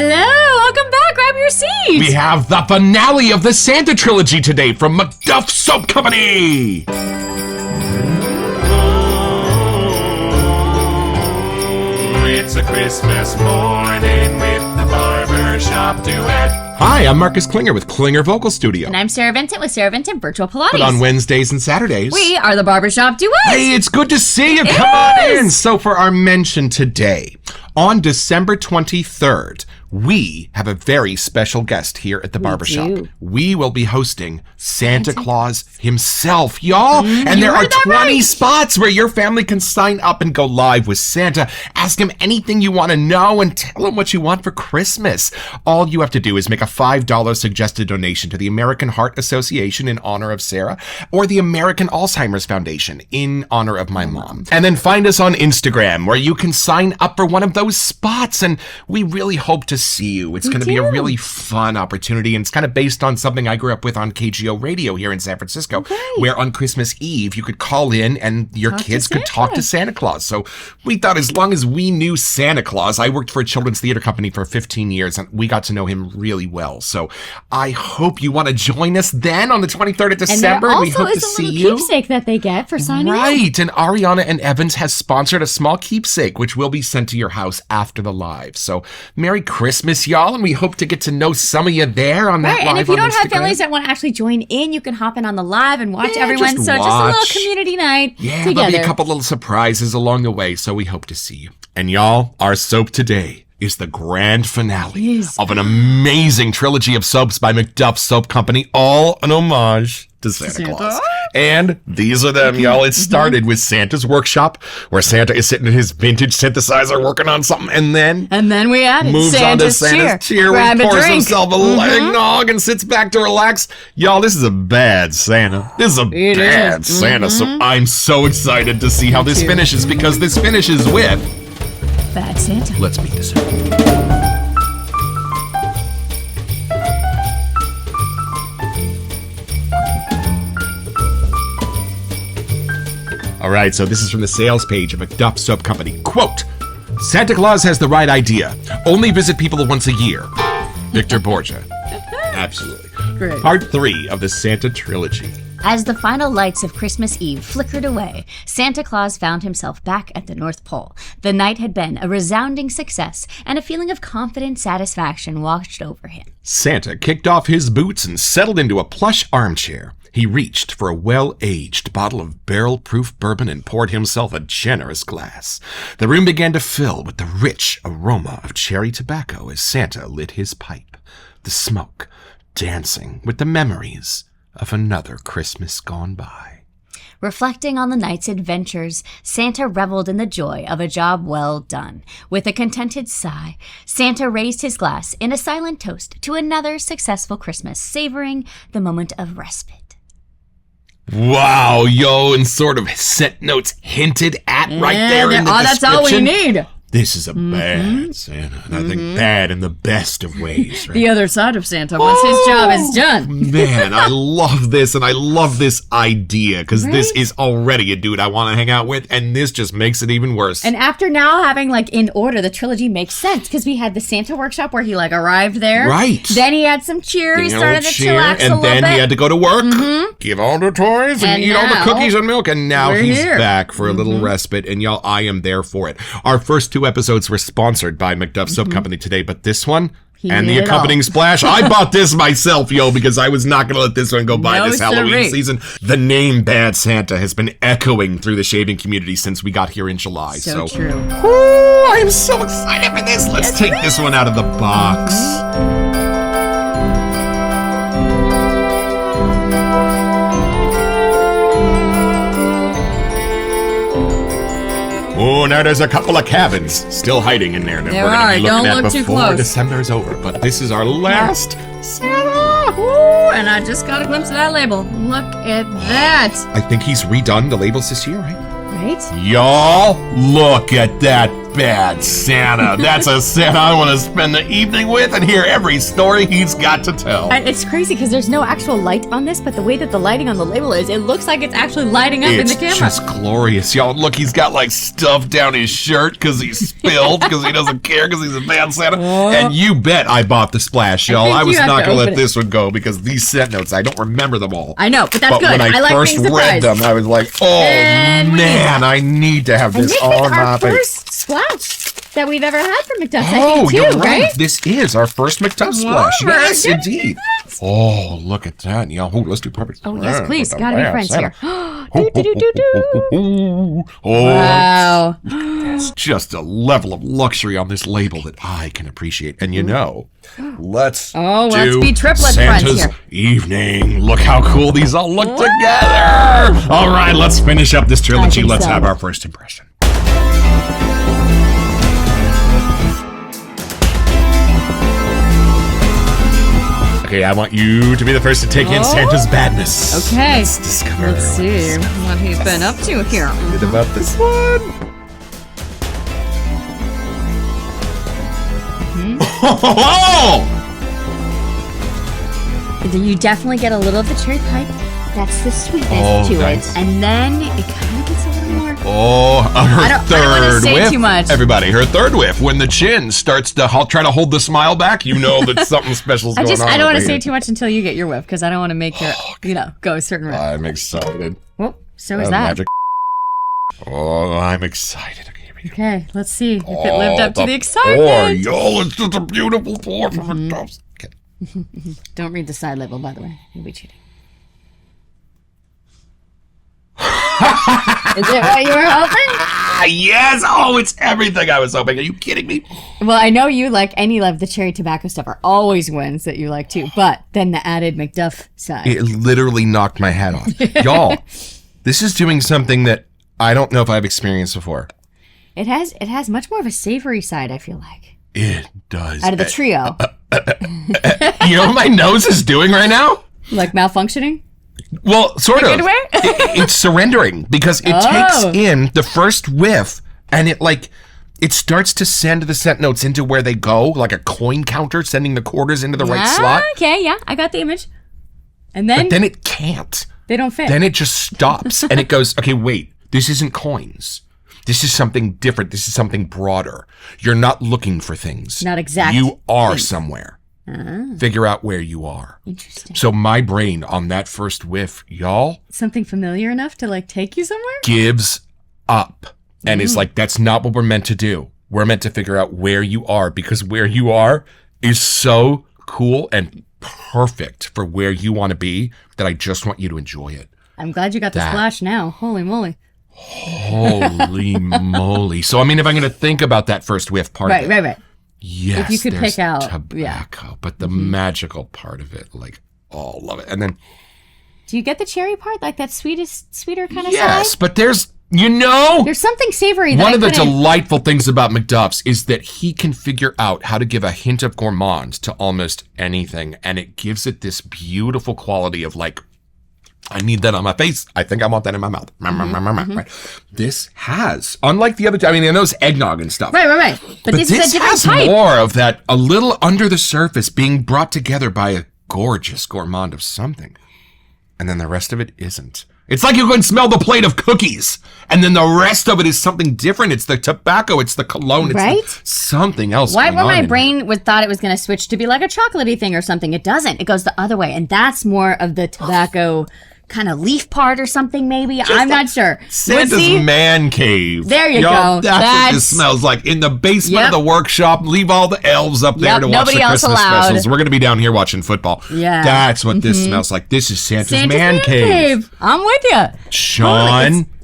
Hello, welcome back. Grab your seat. We have the finale of the Santa trilogy today from MacDuffs Soap Company. It's a Christmas morning with the Barbershop Duet. Hi, I'm Marcus Klinger with Klinger Vocal Studio. And I'm Sarah Vincent with Sarah Vincent Virtual Pilates. But on Wednesdays and Saturdays, we are the Barbershop Duet. Hey, it's good to see you. Come on in. So for our mention today, on December 23rd, we have a very special guest here at the Barbershop. We will be hosting Santa Claus himself, y'all. And there are 20 spots where your family can sign up and go live with Santa. Ask him anything you want to know and tell him what you want for Christmas. All you have to do is make a $5 suggested donation to the American Heart Association in honor of Sarah or the American Alzheimer's Foundation in honor of my mom. And then find us on Instagram where you can sign up for one of those spots. And we really hope to see you. It's going to be a really fun opportunity, and it's kind of based on something I grew up with on KGO radio here in San Francisco, where on Christmas Eve you could call in and your kids could talk to Santa Claus. So we thought as long as we knew Santa Claus, I worked for a children's theater company for 15 years and we got to know him really well. So I hope you want to join us then on the 23rd of December. And we hope to see you. Also is a little keepsake that they get for signing up. Right, and Ariana and Evans has sponsored a small keepsake which will be sent to your house after the live. So Merry Christmas, y'all, and we hope to get to know some of you there on that live on Instagram. And if you don't have families that want to actually join in, you can hop in on the live and watch everyone. Just a little community night together. There'll be a couple little surprises along the way, so we hope to see you. And y'all, our soap today is the grand finale of an amazing trilogy of soaps by MacDuffs Soap Company, all an homage to Santa Claus. And these are them, y'all. It started with Santa's workshop, where Santa is sitting in his vintage synthesizer working on something, and then we added moves on to Santa's cheer, where he pours himself a eggnog and sits back to relax. Y'all, this is a bad Santa. This is a bad Santa. So I'm so excited to see how this finishes, because this finishes with Bad Santa. Let's meet this up. All right, so this is from the sales page of MacDuffs Soap Company. Quote, Santa Claus has the right idea. Only visit people once a year. Victor Borgia. Absolutely. Great. Part 3 of the Santa trilogy. As the final lights of Christmas Eve flickered away, Santa Claus found himself back at the North Pole. The night had been a resounding success, and a feeling of confident satisfaction washed over him. Santa kicked off his boots and settled into a plush armchair. He reached for a well-aged bottle of barrel-proof bourbon and poured himself a generous glass. The room began to fill with the rich aroma of cherry tobacco as Santa lit his pipe, the smoke dancing with the memories of another Christmas gone by. Reflecting on the night's adventures, Santa reveled in the joy of a job well done. With a contented sigh, Santa raised his glass in a silent toast to another successful Christmas, savoring the moment of respite. Wow, yo, and sort of set notes hinted at right there in the description. That's all we need. This is a bad Santa, and I think bad in the best of ways. Right? The other side of Santa, once his job is done. Man, I love this, and I love this idea, because this is already a dude I want to hang out with, and this just makes it even worse. And after now having, in order, the trilogy makes sense, because we had the Santa workshop where he, arrived there. Right. Then he had some cheer, he started to chillax a little bit. And then he had to go to work, give all the toys, and eat all the cookies and milk, and now he's back for a little respite, and y'all, I am there for it. Our first 2 episodes were sponsored by MacDuffs Soap Company today, but this one and the accompanying splash, I bought this myself, yo, because I was not going to let this one go by this Halloween season. The name Bad Santa has been echoing through the shaving community since we got here in July. So true. Woo, I'm so excited for this. Let's take this one out of the box. Oh, now there's a couple of cabins still hiding in there that we're going to be looking at before December's over. But this is our last Santa. Ooh, and I just got a glimpse of that label. Look at that. I think he's redone the labels this year, right? Right? Y'all, look at that bad Santa. That's a Santa I want to spend the evening with and hear every story he's got to tell. And it's crazy because there's no actual light on this, but the way that the lighting on the label is, it looks like it's actually lighting up in the camera. It's just glorious, y'all. Look, he's got like stuff down his shirt because he spilled, because he doesn't care, because he's a bad Santa. And you bet I bought the splash, y'all. I was not going to let this one go because these scent notes, I don't remember them all. I know, but that's good. When I like first being read surprised. them, I was like, oh man, I need to have this on my our face. first splash that we've ever had from MacDuffs, I Oh, think, too, you're right. right? This is our first MacDuffs splash. Yes, indeed. Oh, look at that, y'all. Oh, let's do perfect. Oh, yes, please. Gotta be friends here. Oh, Wow. it's just a level of luxury on this label that I can appreciate. And you know, let's let's do be triplet friends Santa's here. evening. Look how cool these all look together. All right, let's finish up this trilogy. think Let's so. have our first impression. Okay, I want you to be the first to take in Santa's badness. Okay. Let's discover. Let's see what he's been up to here. Bit about this one. Oh! You definitely get a little of the cherry pipe. That's the sweetness Oh, to nice. it. And then it kind of gets a little more. Oh, her I don't wanna third say whiff. too much. Everybody, her third whiff. When the chin starts to try to hold the smile back, you know that something special's going on. I don't want to over say here. too much until you get your whiff because I don't want to make your, go a certain route. I'm excited. Well, so is that. Magic. Oh, I'm excited. Okay, here we go. Okay, let's see if it lived up to the Pour, excitement. y'all. It's just a beautiful pour from MacDuffs. Okay. Don't read the side label, by the way. You'll be cheating. Is it what you were hoping? Ah, yes. Oh, it's everything I was hoping. Are you kidding me? Well, I know you like any of the cherry tobacco stuff are always ones that you like too, but then the added MacDuff side. It literally knocked my hat off. Y'all, this is doing something that I don't know if I've experienced before. It has much more of a savory side, I feel like. It does. Out of the trio. You know what my nose is doing right now? Like malfunctioning? Well, sort of. good way? It's surrendering because it takes in the first whiff and it starts to send the scent notes into where they go, like a coin counter sending the quarters into the right slot. Okay, yeah, I got the image. And then, But then it can't. they don't fit. Then it just stops and it goes, okay, wait, this isn't coins. This is something different. This is something broader. You're not looking for things. Not exact You are things. somewhere. Figure out where you are. Interesting. So my brain on that first whiff, y'all, Something familiar enough to like take you somewhere? gives up and is like, that's not what we're meant to do. We're meant to figure out where you are because where you are is so cool and perfect for where you want to be that I just want you to enjoy it. I'm glad you got the splash now. Holy moly. Holy moly. So, I mean, if I'm going to think about that first whiff part of it, Right. yes, If you could there's pick out- tobacco, but the magical part of it, love it. And then, Do you get the cherry part? Like that sweeter kind of yes, side? but there's There's something savory that one I of the couldn't- delightful things about MacDuffs is that he can figure out how to give a hint of gourmand to almost anything, and it gives it this beautiful quality of I need that on my face. I think I want that in my mouth. Right? This has, unlike the other, I know it's eggnog and stuff. Right. But this is a different has type. more of that, a little under the surface, being brought together by a gorgeous gourmand of something. And then the rest of it isn't. It's like you can smell the plate of cookies, and then the rest of it is something different. It's the tobacco, it's the cologne, it's something else. Why going when on my in brain thought it was going to switch to be like a chocolatey thing or something? It doesn't. It goes the other way. And that's more of the tobacco kind of leaf part or something, maybe. I'm not sure. Santa's Woodsy? man cave. There you Y'all, go. That's what That's- this smells like. In the basement Yep. of the workshop, leave all the elves up there Yep, to watch nobody the else Christmas allowed. specials. We're going to be down here watching football. Yeah. That's what this smells like. This is Santa's man cave. I'm with you.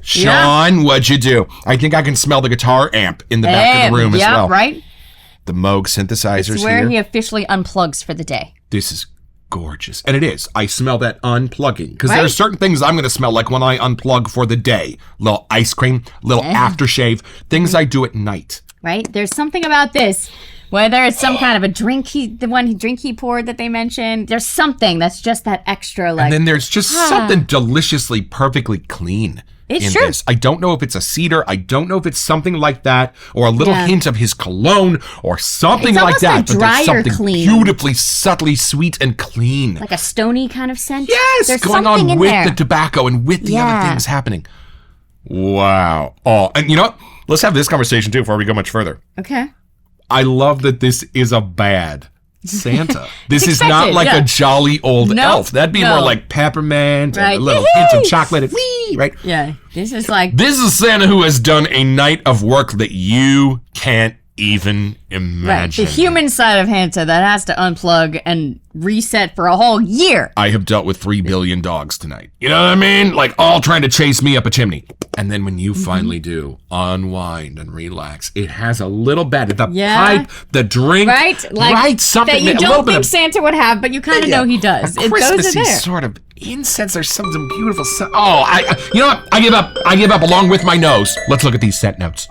Sean, what'd you do? I think I can smell the guitar amp in the back of the room as well. Right? The Moog synthesizers It's where here. he officially unplugs for the day. This is gorgeous. And it is. I smell that unplugging. Because there are Right. certain things I'm going to smell like when I unplug for the day. Little ice cream, little aftershave, things I do at night. Right? There's something about this. Whether it's some kind of a drink he poured that they mentioned, there's something that's just that extra And then there's just something deliciously, perfectly clean in true. this. I don't know if it's a cedar. I don't know if it's something like that, or a little hint of his cologne, or something It's like that. almost like But dry there's or something clean. beautifully, subtly sweet and clean. Like a stony kind of scent? Yes, There's going something on in with there. the tobacco and with the other things happening. Wow. Oh, and you know what? Let's have this conversation too before we go much further. Okay. I love that this is a bad Santa. This is not Expected, like yeah. a jolly old Nope, elf. That'd be more like peppermint and Right. a little hint of chocolate and wee, right? Yeah. This is like... This is Santa who has done a night of work that you can't even imagine. The human side of Santa that has to unplug and reset for a whole year. I have dealt with 3 billion dogs tonight. You know what I mean? Like all trying to chase me up a chimney. And then when you finally do unwind and relax, it has a little bit of the pipe, the drink, Right? Like right? Something that you a little don't bit think of Santa would have, but you kind of know he does. A It goes in Christmassy there. sort of incense. There's something beautiful. You know what? I give up. I give up along with my nose. Let's look at these scent notes.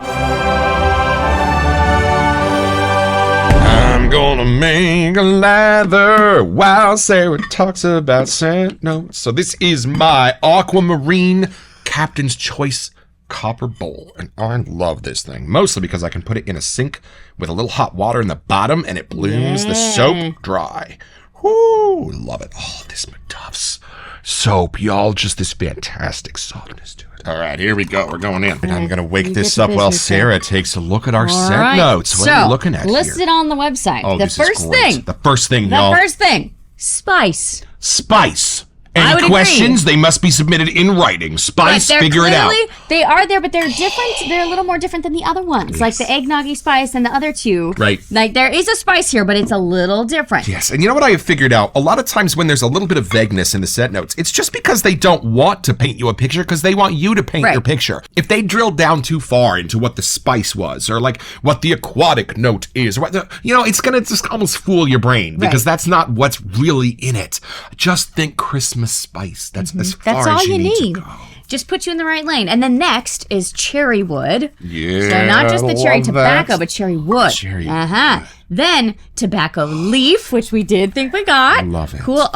I'm gonna make a lather while Sarah talks about scent notes. So this is my aquamarine Captain's Choice copper bowl, and I love this thing mostly because I can put it in a sink with a little hot water in the bottom, and it blooms the soap dry. Whoo, love it. Oh, this MacDuffs soap, y'all, just this fantastic softness to it. All right, here we go. We're going in. And I'm going to wake this up while Sarah takes a look at our scent notes. What are you looking at listed on the website. Oh, the this is first great. thing. The first thing, y'all. The first thing. Spice. Spice. I would Any questions? They must be submitted in writing. Spice, But figure it out. They are there, but they're different. They're a little more different than the other ones. Like the eggnoggy spice and the other two. Right. Like there is a spice here, but it's a little different. Yes, and you know what I have figured out? A lot of times when there's a little bit of vagueness in the set notes, it's just because they don't want to paint you a picture because they want you to paint your picture. If they drill down too far into what the spice was or like what the aquatic note is, or what the, it's going to just almost fool your brain because that's not what's really in it. Just think Christmas spice. That's as far That's as all you you need need. to go. Just put you in the right lane. And then next is cherry wood. Yeah. So not just the cherry love tobacco, that. but cherry wood. Cherry wood. Then tobacco leaf, which we did think we got. I love it. Cool.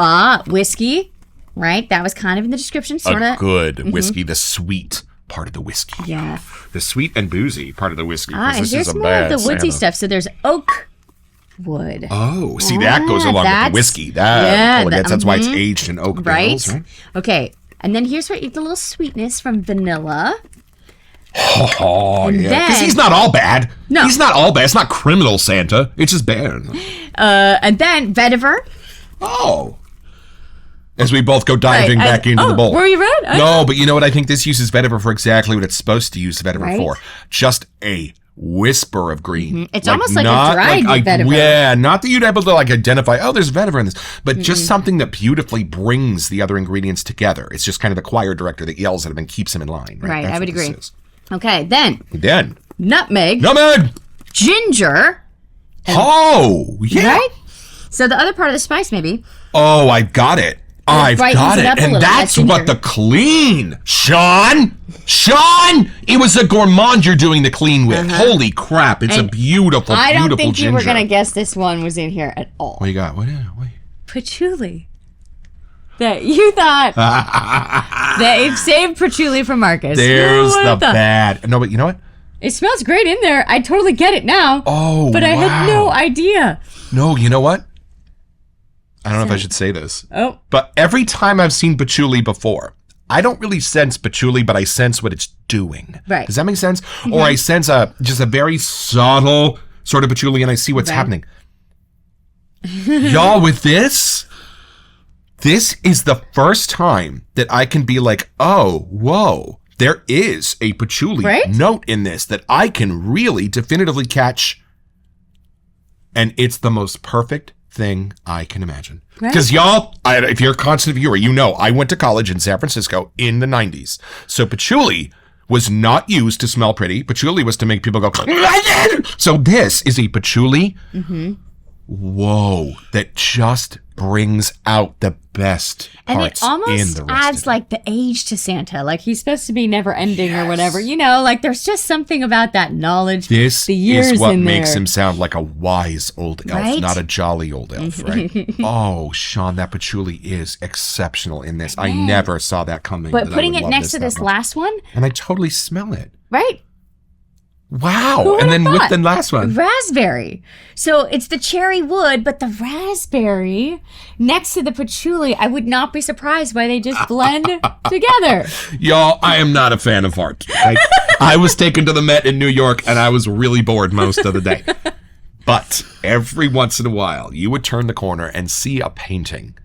Whiskey. Right? That was kind of in the description, sort A of. good whiskey, the sweet part of the whiskey. Yeah. The sweet and boozy part of the whiskey. And This there's is a more bad of the woodsy Santa. stuff. So there's oak wood. Oh, see, that goes along with the whiskey. That's why it's aged in oak barrels, right? Okay. And then here's what the little sweetness from vanilla. Oh, yeah. Because then- he's not all bad. No. He's not all bad. It's not criminal Santa. It's just bad. And then vetiver. Oh. As we both go diving back into the bowl. Were you right? No, but you know what? I think this uses vetiver for exactly what it's supposed to use vetiver for. Just a whisper of green. It's almost like a dried vetiver. Yeah, not that you'd able to like identify, oh, there's vetiver in this, but just something that beautifully brings the other ingredients together. It's just kind of the choir director that yells at him and keeps him in line. Right, Right, That's I would what this agree. is. Okay, then Nutmeg. nutmeg, ginger. Oh, yeah. Right? So the other part of the spice, maybe. Oh, I've got it. I've brightens got it it. up a And little, that's that what ginger. the clean. Sean, it was a gourmand you're doing the clean with. Holy crap. It's And a beautiful, I don't beautiful think ginger. you were going to guess this one was in here at all. What you got? What? Patchouli. That you thought that it saved patchouli from Marcus. There's Who the would've thought? bad. No, but you know what? It smells great in there. I totally get it now. Oh, But I had no idea. No, you know what? I don't know if I should say this. Oh. But every time I've seen patchouli before, I don't really sense patchouli, but I sense what it's doing. Right. Does that make sense? Or I sense just a very subtle sort of patchouli and I see what's happening. Y'all, with this is the first time that I can be like, oh, whoa, there is a patchouli note in this that I can really definitively catch. And it's the most perfect thing I can imagine. Because y'all, if you're a constant viewer, you know I went to college in San Francisco in the 90s. So patchouli was not used to smell pretty. Patchouli was to make people go. So this is a patchouli whoa, that just brings out the best And parts it almost in the rest adds of like the age to Santa. Like he's supposed to be never ending or whatever. You know, like there's just something about that knowledge. This the years is what in makes there. him sound like a wise old elf, Right? not a jolly old elf, right? Oh, Sean, that patchouli is exceptional in this. I never saw that coming. But that I putting would it love next to that this much. last one, And I totally smell it. right? Wow. Who And would've then with thought? the last one. Raspberry. So it's the cherry wood, but the raspberry next to the patchouli, I would not be surprised why they just blend together. Y'all, I am not a fan of art. I was taken to the Met in New York and I was really bored most of the day. But every once in a while, you would turn the corner and see a painting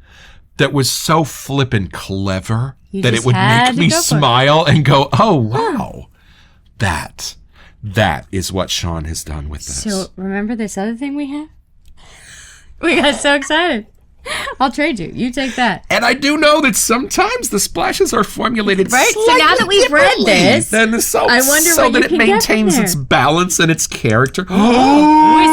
that was so flippin' clever that it just would had make to me go for it. smile and go, oh, wow. That is what Sean has done with this. So remember this other thing we have? We got so excited. I'll trade you. You take that. And I do know that sometimes the splashes are formulated Right, so now that slightly we've read differently this, than the soap, I wonder so what that you it can get from maintains there. its balance and its character. Where's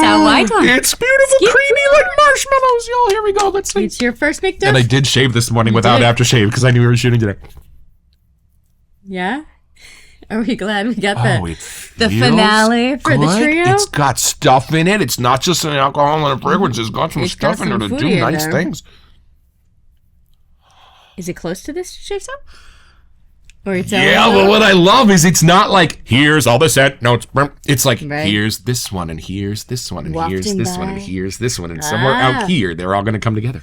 that white one? It's beautiful, creamy like marshmallows, y'all. Here we go. Let's see. It's your first MacDuff? And I did shave this morning without did? aftershave because I knew we were shooting today. Yeah? Are we glad we got Oh, the it finale for the good. trio? It's got stuff in it. It's not just an alcohol and a fragrance. It's got some It's got stuff in there some to foodie do in nice there. things. Is it close to this shaved soap? Or it's Yeah, but what I love is it's not like, here's all the scent notes. It's like, Right. here's this one, and here's this one, and here's Wafting this one, and by. here's this one. And somewhere Ah. out here, they're all going to come together.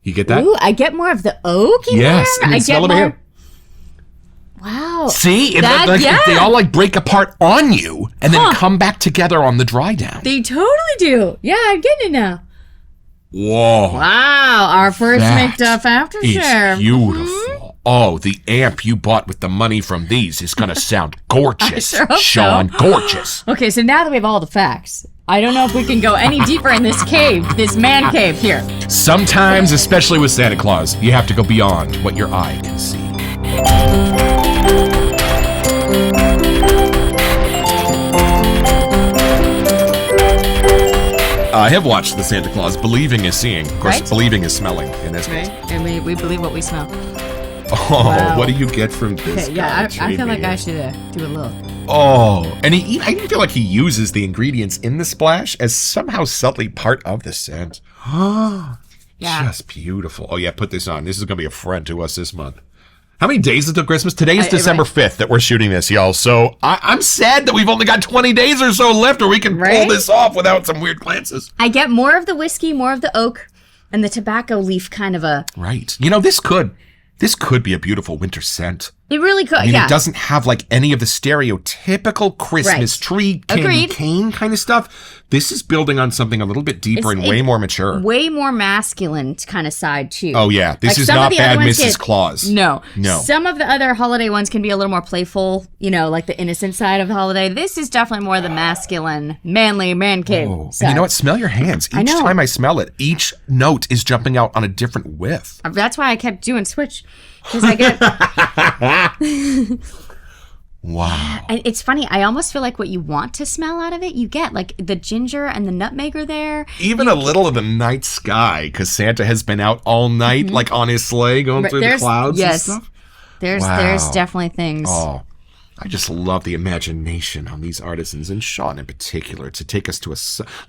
You get that? Ooh, I get more of the oak in Yes. there? And I then smell get over more. here. Wow. See? And That- like, yeah. they all like break apart on you and then come back together on the dry down. They totally do. Yeah, I'm getting it now. Whoa. Wow, our first That MacDuff aftershave. It's beautiful. Oh, the amp you bought with the money from these is going to sound gorgeous, sure hope Sean. so. Gorgeous. Okay, so now that we have all the facts, I don't know if we can go any deeper in this cave, this man cave here. Sometimes, especially with Santa Claus, you have to go beyond what your eye can see. I have watched the Santa Claus. Believing is seeing. Of course, Right. believing is smelling in this case. And we believe what we smell. Oh, Wow. what do you get from this? Okay, yeah, guy, I feel like Jamie? I should do a little. Oh, and I even feel like he uses the ingredients in the splash as somehow subtly part of the scent. Yeah. Just beautiful. Oh yeah, put this on. This is gonna be a friend to us this month. How many days until Christmas? Today is December 5th that we're shooting this, y'all. So I'm sad that we've only got 20 days or so left where we can pull Right? this off without some weird glances. I get more of the whiskey, more of the oak, and the tobacco leaf kind of a. Right. You know, this could be a beautiful winter scent. It really could, I mean, yeah. it doesn't have like any of the stereotypical Christmas Right. tree, candy Agreed. cane kind of stuff. This is building on something a little bit deeper and way more mature. Way more masculine kind of side too. Oh yeah, this Like, is some of not the other bad ones Mrs. get- Claus. No. No. Some of the other holiday ones can be a little more playful, you know, like the innocent side of the holiday. This is definitely more the masculine, manly, man cave Oh, side. and you know what? Smell your hands. Each know. time I smell it, each note is jumping out on a different whiff. That's why I kept doing switch. Because I get. Wow. And it's funny, I almost feel like what you want to smell out of it, you get. Like the ginger and the nutmeg are there. Even a little of the night sky, because Santa has been out all night, like on his sleigh, going Right, through the there's- clouds yes. and stuff. There's Wow. definitely things. Oh, I just love the imagination on these artisans, and Sean in particular, to take us to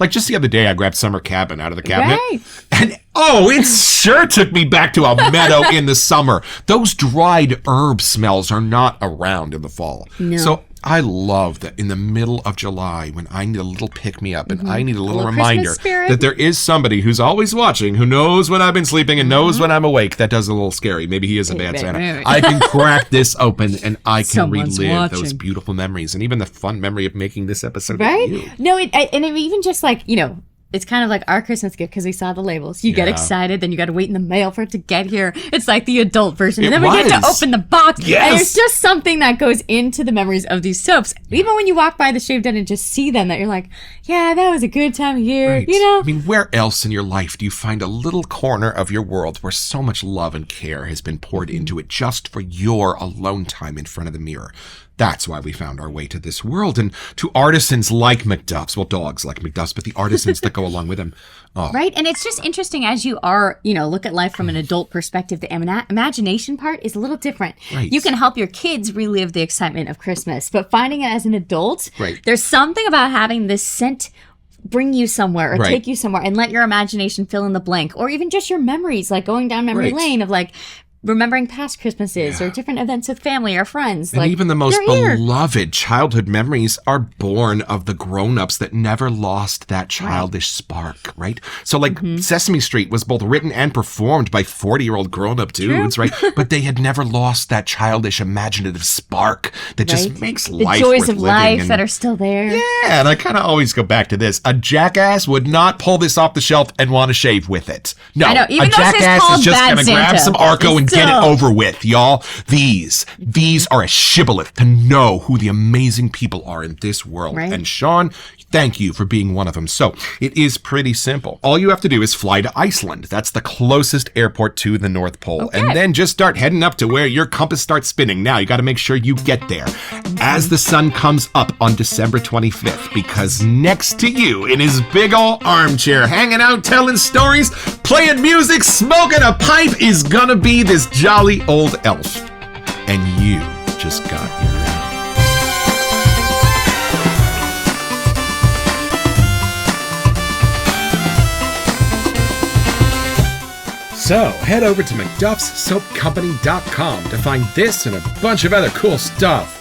like just the other day, I grabbed Summer Cabin out of the cabinet, Right. and it sure took me back to a meadow in the summer. Those dried herb smells are not around in the fall. No. So I love that in the middle of July, when I need a little pick-me-up and I need a little little reminder Christmas spirit. that there is somebody who's always watching, who knows when I've been sleeping and knows when I'm awake. That does a little scary. Maybe he is a bad maybe, Santa. maybe. I can crack this open and I can Someone's relive those watching. beautiful memories and even the fun memory of making this episode Right? with you. No, and it even just like, you know, it's kind of like our Christmas gift because we saw the labels. You get Yeah. excited, then you got to wait in the mail for it to get here. It's like the adult version. It And then we get to was. open the box. Yes. And it's just something that goes into the memories of these soaps. Even when you walk by the shaved den and just see them, that you're like, yeah, that was a good time of year. Right. You know? I mean, where else in your life do you find a little corner of your world where so much love and care has been poured into it just for your alone time in front of the mirror? That's why we found our way to this world, and to artisans like MacDuffs. Well, dogs like MacDuffs, but the artisans that go along with them. Oh. Right, and it's just interesting as you are, look at life from an adult perspective. The imagination part is a little different. Right. You can help your kids relive the excitement of Christmas, but finding it as an adult, right. There's something about having this scent bring you somewhere or right. take you somewhere and let your imagination fill in the blank, or even just your memories, like going down memory lane of like remembering past Christmases or different events with family or friends. And even the most beloved childhood memories are born of the grown-ups that never lost that childish spark, right? So like Sesame Street was both written and performed by 40-year-old grown-up dudes, right? But they had never lost that childish imaginative spark that just makes life the joys worth of living. life that are still there. Yeah, and I kind of always go back to this. A jackass would not pull this off the shelf and want to shave with it. No, I know, even a though it's jackass called is just Bad going to grab Santa, some Arco and get it over with, y'all. These are a shibboleth to know who the amazing people are in this world. Right. And Sean, thank you for being one of them. So it is pretty simple. All you have to do is fly to Iceland. That's the closest airport to the North Pole. Okay. And then just start heading up to where your compass starts spinning. Now you got to make sure you get there as the sun comes up on December 25th, because next to you in his big old armchair, hanging out, telling stories, playing music, smoking a pipe is gonna be this jolly old elf. And you just got your own. So, head over to MacDuffsSoapCompany.com to find this and a bunch of other cool stuff.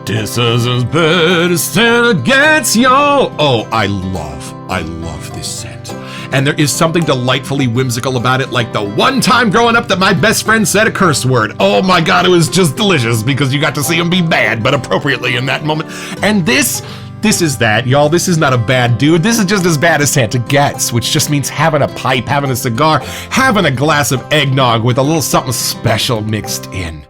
This is as bad as Santa gets, y'all. Oh, I love this scent. And there is something delightfully whimsical about it, like the one time growing up that my best friend said a curse word. Oh my God, it was just delicious because you got to see him be bad, but appropriately in that moment. And this is that, y'all. This is not a bad dude. This is just as bad as Santa gets, which just means having a pipe, having a cigar, having a glass of eggnog with a little something special mixed in.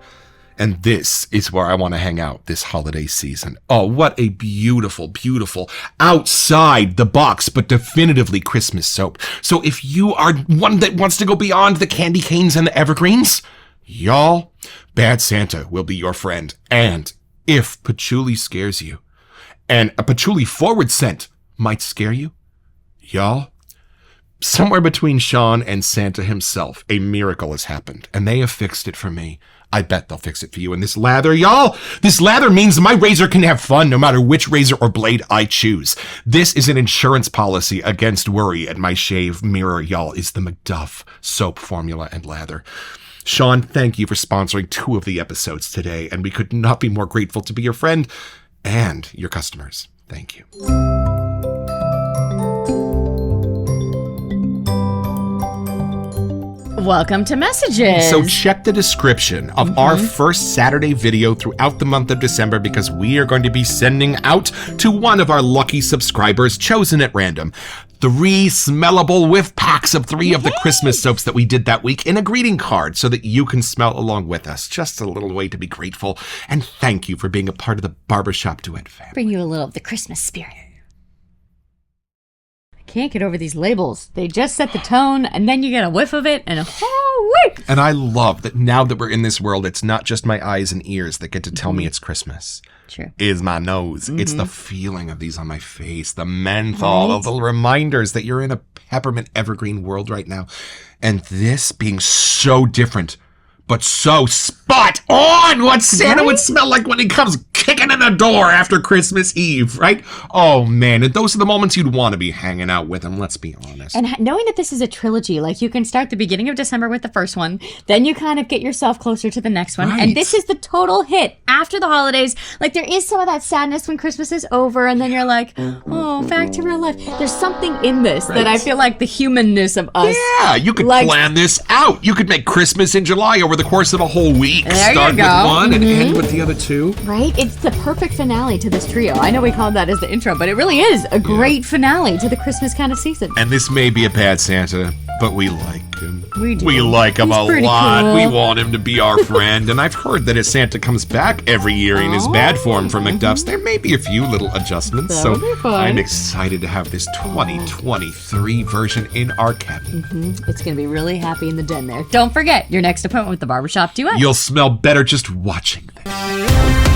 And this is where I want to hang out this holiday season. Oh, what a beautiful, beautiful, outside the box, but definitively Christmas soap. So if you are one that wants to go beyond the candy canes and the evergreens, y'all, Bad Santa will be your friend. And if patchouli scares you, and a patchouli forward scent might scare you, y'all, somewhere between Sean and Santa himself, a miracle has happened, and they have fixed it for me. I bet they'll fix it for you. And this lather, y'all, this lather means my razor can have fun no matter which razor or blade I choose. This is an insurance policy against worry, and my shave mirror, y'all, is the MacDuff soap formula and lather. Sean, thank you for sponsoring 2 of the episodes today, and we could not be more grateful to be your friend and your customers. Thank you. Welcome to Messages. So check the description of our first Saturday video throughout the month of December, because we are going to be sending out to one of our lucky subscribers chosen at random 3 smellable whiff packs of 3 of the Christmas soaps that we did that week in a greeting card so that you can smell along with us. Just a little way to be grateful. And thank you for being a part of the Barbershop Duet family. Bring you a little of the Christmas spirit. Can't get over these labels. They just set the tone, and then you get a whiff of it, and And I love that now that we're in this world, it's not just my eyes and ears that get to tell me it's Christmas. True. Is my nose. It's the feeling of these on my face, the menthol, of the reminders that you're in a peppermint evergreen world right now. And this being so different, but so spot on what Santa would smell like when he comes kicking in the door after Christmas Eve, right? Oh, man. And those are the moments you'd want to be hanging out with him, let's be honest. And knowing that this is a trilogy, like you can start the beginning of December with the first one, then you kind of get yourself closer to the next one. Right. And this is the total hit after the holidays. Like there is some of that sadness when Christmas is over, and then you're like, oh, back to real life. There's something in this that I feel like the humanness of us. Yeah, you could plan this out. You could make Christmas in July over the course of a whole week. There Start you go. with one and end with the other 2. Right? It's the perfect finale to this trio. I know we called that as the intro, but it really is a great finale to the Christmas kind of season. And this may be a bad Santa, But we like him. We do. We like him He's a pretty lot. cool. We want him to be our friend. And I've heard that as Santa comes back every year in his bad form from MacDuffs, there may be a few little adjustments. That'll be fun. I'm excited to have this 2023 version in our cabin. It's going to be really happy in the den there. Don't forget your next appointment with the Barbershop Duet. You'll smell better just watching this.